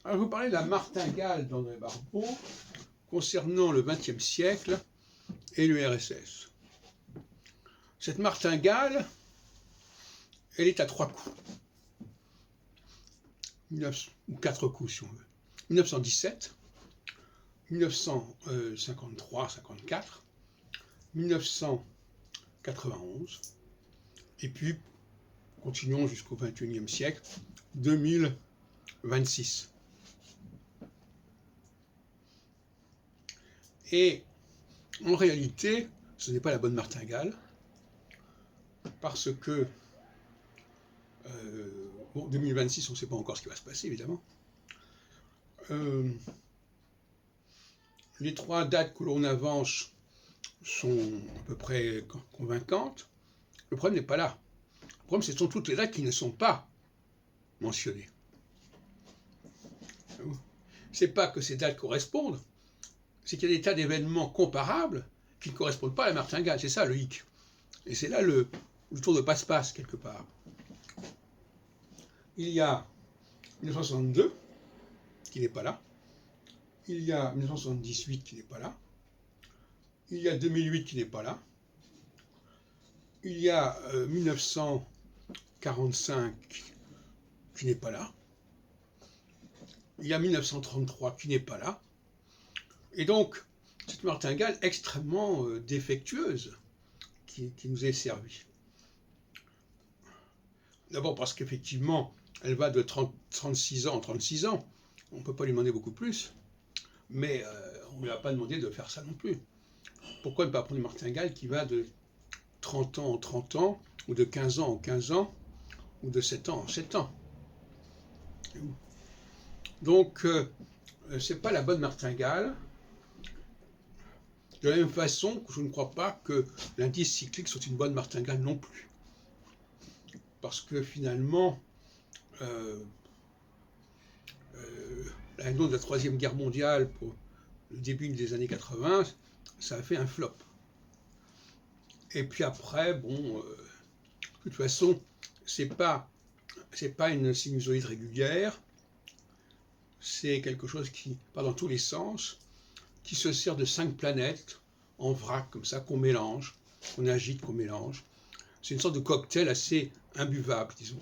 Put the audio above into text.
Alors, je vous parlais de la martingale d'André Barbeau concernant le XXe siècle et l'URSS. Cette martingale, elle est à 3 coups. Ou 4 coups si on veut. 1917, 1953-54, 1991, et puis continuons jusqu'au XXIe siècle, 2026. Et en réalité, ce n'est pas la bonne martingale, parce que, 2026, on ne sait pas encore ce qui va se passer, évidemment. Les 3 dates que l'on avance sont à peu près convaincantes. Le problème n'est pas là. Le problème, ce sont toutes les dates qui ne sont pas mentionnées. C'est pas que ces dates correspondent, c'est qu'il y a des tas d'événements comparables qui ne correspondent pas à la martingale. C'est ça le hic. Et c'est là le tour de passe-passe, quelque part. Il y a 1962, qui n'est pas là. Il y a 1978 qui n'est pas là. Il y a 2008 qui n'est pas là. Il y a 1945 qui n'est pas là. Il y a 1933 qui n'est pas là. Et donc, cette martingale extrêmement défectueuse qui nous est servie. D'abord parce qu'effectivement, elle va de 36 ans en 36 ans. On ne peut pas lui demander beaucoup plus. Mais on ne lui a pas demandé de faire ça non plus. Pourquoi ne pas prendre une martingale qui va de 30 ans en 30 ans, ou de 15 ans en 15 ans, ou de 7 ans en 7 ans? Donc, ce n'est pas la bonne martingale. De la même façon que je ne crois pas que l'indice cyclique soit une bonne martingale non plus. Parce que finalement, l'annonce de la Troisième Guerre mondiale pour le début des années 80, ça a fait un flop. Et puis après, bon, de toute façon, c'est pas une sinusoïde régulière, c'est quelque chose qui part dans tous les sens, qui se sert de 5 planètes en vrac, comme ça, qu'on mélange, qu'on agite, qu'on mélange. C'est une sorte de cocktail assez imbuvable, disons.